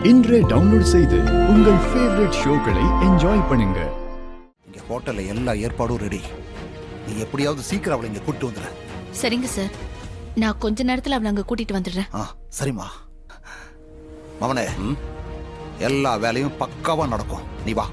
இன்றே டவுன்லோட் செய்து உங்கள் ஃபேவரட் ஷோக்களை என்ஜாய் பண்ணுங்க. இங்க ஹோட்டல்ல எல்லா ஏற்பாடும் ரெடி. நீ எப்படியாவது சீக்கிரம் அவளை இங்க கூட்டிட்டு வந்துடுற. சரிங்க சார், நான் கொஞ்ச நேரத்துல அவளை அங்க கூட்டிட்டு வந்துடுறேன். சரிம்மா. மவனே, எல்லா வேலையும் பக்காவா நடக்கும். நீ வா.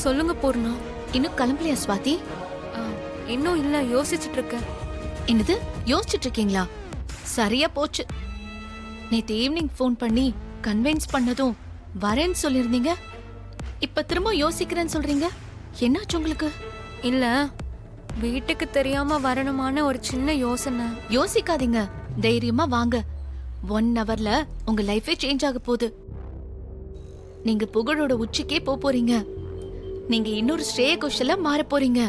சொல்லுங்க பூர்ணா. இன்னும் கிளம்பலையா ஸ்வாதி? இன்னும் இல்ல, யோசிச்சுட்டு இருக்கேன். என்னது யோசிச்சுட்டு இருக்கீங்களா? சரியா போச்சு. நேத்து ஈவினிங் ஃபோன் பண்ணி கன்வின்ஸ் பண்ணதும் வரேன்னு சொல்லிருந்தீங்க. இப்ப திரும்ப யோசிக்கிறேன்னு சொல்றீங்க. என்னாச்சு உங்களுக்கு? இல்ல, வீட்டுக்கு தெரியாம வரணுமான ஒரு சின்ன யோசனை. யோசிக்காதீங்க, தைரியமா வாங்க. 1 ஹவர்ல உங்க லைஃபே சேஞ்ச் ஆக போகுது. நீங்க புகழோட உச்சிக்கே போறீங்க. நீங்க இன்னொரு ஸ்ரேய கோஷலா மாற போறீங்க.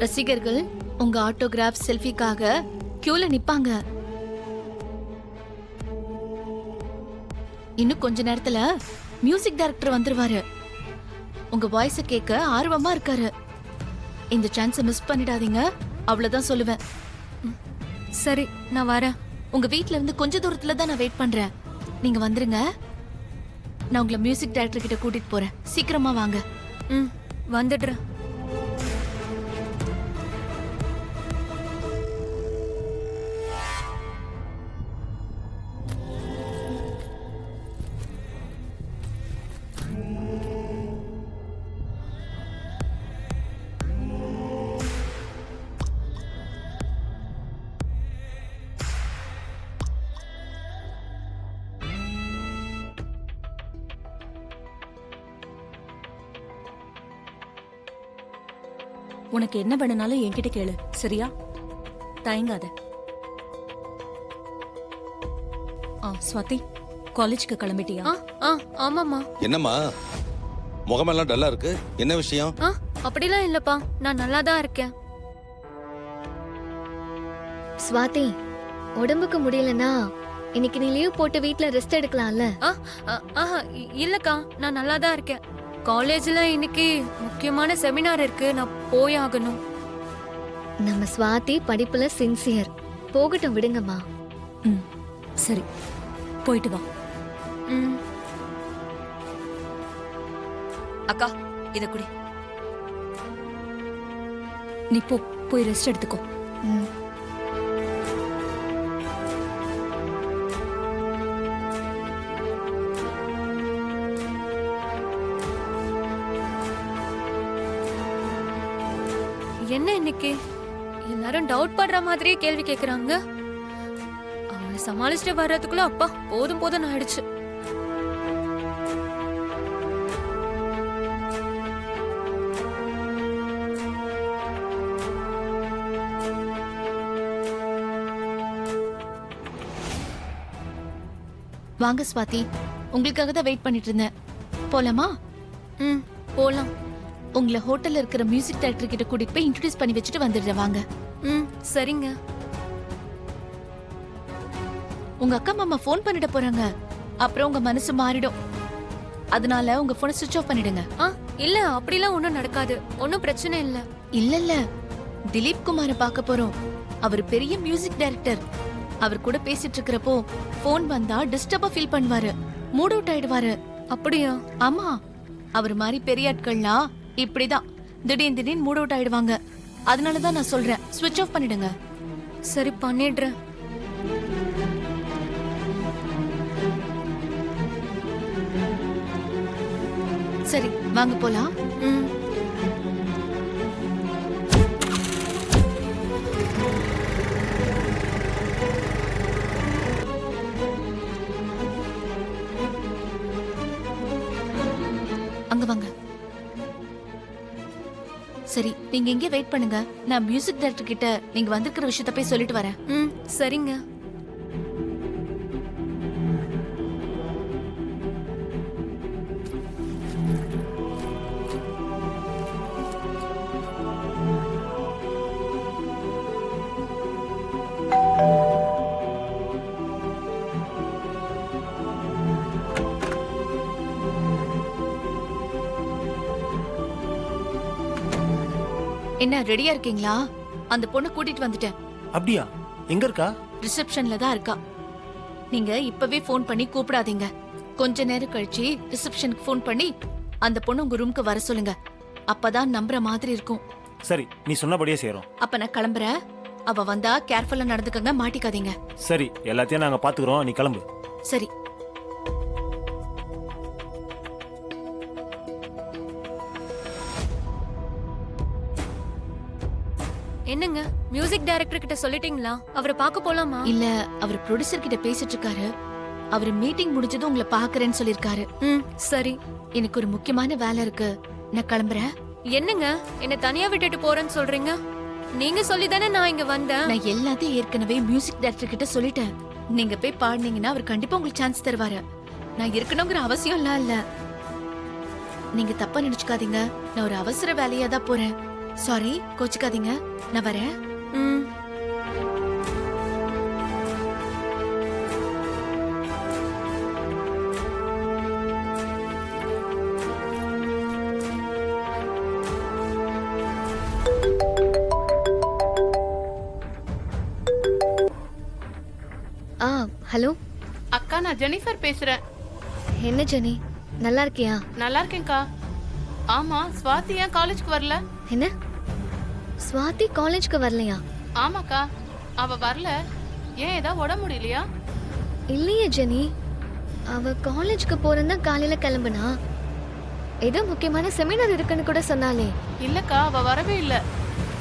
ரசிகர்கள் உங்க ஆட்டோகிராஃப் செல்ஃபிக்காக கியூல நிப்பாங்க. இன்னும் கொஞ்ச நேரத்துல மியூசிக் டைரக்டர் வந்துருவாரு. உங்க வாய்ஸ கேட்க ஆர்வமா இருக்காரு. இந்த சான்ஸை மிஸ் பண்ணிடாதீங்க, அவ்வளவுதான் சொல்லுவேன். சரி, நான் வரேன். உங்க வீட்ல இருந்து கொஞ்ச தூரத்துல தான் நான் வெயிட் பண்றேன். நீங்க வந்துருங்க. நான் உங்களை மியூசிக் டைரக்டர் கிட்ட கூட்டிட்டு போறேன். சீக்கிரமா வாங்க. வந்துடுறேன். உனக்கு என்ன வேணும்னாலும் என்கிட்ட கேளு, சரியா? தயங்காத. ஸ்வாதி, காலேஜ்க்கு கிளம்பிட்டியா? ஆமாமா. என்னம்மா முகமெல்லாம் டல்லா இருக்கு, என்ன விஷயம்? அப்படிலாம் இல்லப்பா, நான் நல்லா தான் இருக்கேன். ஸ்வாதி, உடம்புக்கு முடியலனா இன்னைக்கு நீ லீவ் போட்டு வீட்ல ரெஸ்ட் எடுக்கலாம்ல? இல்லக்கா, நான் நல்லா தான் இருக்கேன். காலேஜ்ல இன்னைக்கு முக்கியமான செமினார் இருக்கு, நான் போய் ஆகணும். நம்ம ஸ்வாதி படிப்புல சின்சியர். போகட்டும், விடுங்கம்மா. சரி, போயிட்டு வா. அக்கா, இத குடி. நீ போய் ரெஸ்ட் எடுத்துக்கோ. என்ன இன்னைக்கு எல்லாரும் டவுட் பண்ற மாதிரியே கேள்வி கேக்குறாங்க. அவளை சமாளிச்சுட்டு வர்றதுக்குள்ள அப்பா போதும் போதும் ஆயிடுச்சு. வாங்க ஸ்வாதி, உங்களுக்காக தான் வெயிட் பண்ணிட்டு இருந்தேன். போலாமா? போலாம். உங்களை ஹோட்டல்ல இருக்கிற மியூசிக் டைரக்டர் கிட்ட கூட்டிட்டு போய் இன்ட்ரோடியூஸ் பண்ணி வச்சுட்டு வந்துடுறேன். வாங்க. சரிங்க. உங்க அக்கா மாமா ஃபோன் பண்ணிட போறாங்க. அப்புறம் உங்க மனசு மாறிடும். அதனால உங்க போனை சுவிட்ச் ஆஃப் பண்ணிடுங்க. இல்ல, அப்படிலாம் ஒண்ணும் நடக்காது. ஒன்னும் பிரச்சனை இல்ல. இல்ல, திலீப் குமார பார்க்க போறோம். அவர் பெரிய மியூசிக் டைரக்டர். அவர் கூட பேசிட்டு இருக்கிறப்போ போன் வந்தா டிஸ்டர்பா ஃபீல் பண்ணுவாரு, மூட் அவுட் ஆயிடுவாரு. அப்படியா? ஆமா, அவர் மாதிரி பெரிய ஆட்கள்லாம் இப்படிதான் திடீர்னு மூட் அவுட் ஆயிடுவாங்க. அதனாலதான் நான் சொல்றேன், ஸ்விட்ச் ஆஃப் பண்ணிடுங்க. சரி, பண்ணிடுறேன். சரி, வாங்க போலாம். அங்க வாங்க. சரி, நீங்க இங்கே வெயிட் பண்ணுங்க. நான் மியூசிக் டைரக்டர் கிட்ட நீங்க வந்திருக்கிற விஷயத்தை போய் சொல்லிட்டு வரேன். சரிங்க. என்ன ரெடியா இருக்கீங்களா? அந்த பொண்ணை கூட்டிட்டு வந்துட்டேன். அப்படியா? எங்க இருக்கா? ரிசப்ஷன்ல தான் இருக்கா. நீங்க இப்பவே ஃபோன் பண்ணி கூப்பிடாதீங்க. கொஞ்ச நேரம் கழிச்சு ரிசப்ஷனுக்கு ஃபோன் பண்ணி அந்த பொண்ணு உங்க ரூமுக்கு வர சொல்லுங்க. அப்பதான் நம்புற மாதிரி இருக்கும். சரி, நீ சொன்னபடியே செய்றோம். அப்ப நான் கிளம்புறேன். அவ வந்தா கேர்ஃபுல்லா நடந்துக்கங்க, மாட்டிக்காதீங்க. சரி, எல்லாத்தையும் நாங்க பாத்துக்கிறோம், நீ கிளம்பு. சரி. என்னங்க, மியூசிக் டைரக்டர் கிட்ட சொல்லிட்டீங்களா? அவரை பார்க்க போலாமா? இல்ல, அவர் ப்ரொடியூசர் கிட்ட பேசிட்டு இருக்காரு. அவர் மீட்டிங் முடிஞ்சதும் உங்களை பாக்குறேன்னு சொல்லிருக்காரு. சரி. எனக்கு ஒரு முக்கியமான வேலை இருக்கு, நான் கிளம்புறேன். என்னங்க, என்ன தனியா விட்டுட்டு போறேன்னு சொல்றீங்க? நீங்க சொல்லிதானே நான் இங்க வந்தேன். நான் எல்லாத்தையும் ஏற்கனவே மியூசிக் டைரக்டர் கிட்ட சொல்லிட்டேன். நீங்க போய் பாடுனீங்கன்னா அவர் கண்டிப்பா உங்களுக்கு சான்ஸ் தருவாரு. நான் இருக்கணுங்கிற அவசியம் எல்லாம் இல்ல. நீங்க தப்பா நினைச்சுக்காதீங்க. நான் ஒரு அவசர வேலையா தான் போறேன். சாரி, கோச்சுக்காதீங்க. நான் வரேன். ம். ஹலோ அக்கா, நான் ஜெனிஃபர் பேசுறேன். என்ன ஜெனி, நல்லா இருக்கியா? நல்லா இருக்கேன்க்கா. ஆமா, ஸ்வாதி ஏன் காலேஜ்க்கு வரல? என்ன, ஸ்வாதி காலேஜ்க்கு வரலையா? ஆமாக்கா, அவ வரல. ஏன், ஏதாவது உடம்பு முடியலையா? இல்லையே ஜெனி, அவ காலேஜ்க்கு போறேன்னா காலையில கிளம்புனா. ஏதோ முக்கியமான செமினார் இருக்குன்னு கூட சொன்னாலே. இல்லக்கா, அவ வரவே இல்ல.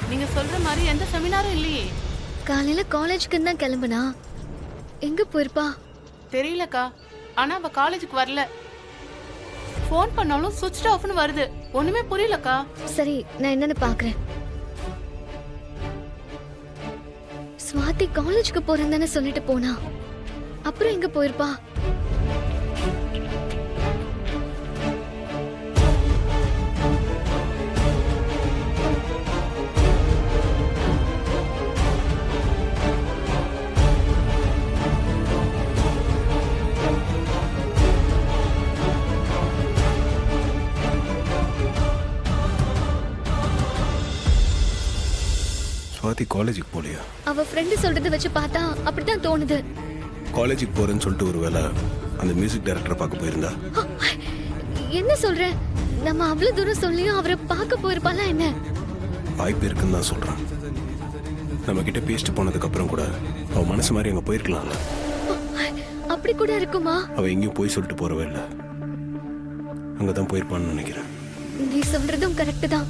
நீங்க சொல்ற மாதிரி எந்த செமினாரும் இல்லையே. காலையில காலேஜ்க்கு தான் கிளம்புனா. எங்க போயிருப்பா? தெரியலக்கா, ஆனா அவ காலேஜுக்கு வரல. ஃபோன் பண்ணாலும் சுவிட்ச் ஆஃப்னு வருது. ஒண்ணுமே புரியலக்கா. சரி, நான் என்னன்னு பாக்குறேன். ஸ்வாதி காலேஜ்க்கு போறேன்னு தானே சொல்லிட்டு போனா. அப்புறம் எங்க போயிருப்பா? ஸ்வாதி காலேஜுக்கு போகலையா? அவ ஃப்ரெண்டு சொல்றத வச்சு பார்த்தா அப்படிதான் தோணுது. காலேஜுக்கு போறேன்னு சொல்லிட்டு ஒரு வேளை அந்த மியூசிக் டைரக்டரை பார்க்க போயிருந்தா? என்ன சொல்ற? நம்ம அவ்வளவு தூரம் சொல்லியும் அவரை பார்க்க போயிருப்பாளா என்ன? வாய்ப்பு இருக்குன்னு தான் சொல்றான். நம்ம கிட்ட பேசிட்டு போனதுக்கு அப்புறம் கூட அவ மனசு மாதிரி அங்க போயிருக்கலாம்ல. அப்படி கூட இருக்குமா? அவ எங்கேயும் போய் சொல்லிட்டு போறவே இல்லை, அங்கதான் போயிருப்பான்னு நினைக்கிறேன். நீ சொல்றதும் கரெக்ட் தான்.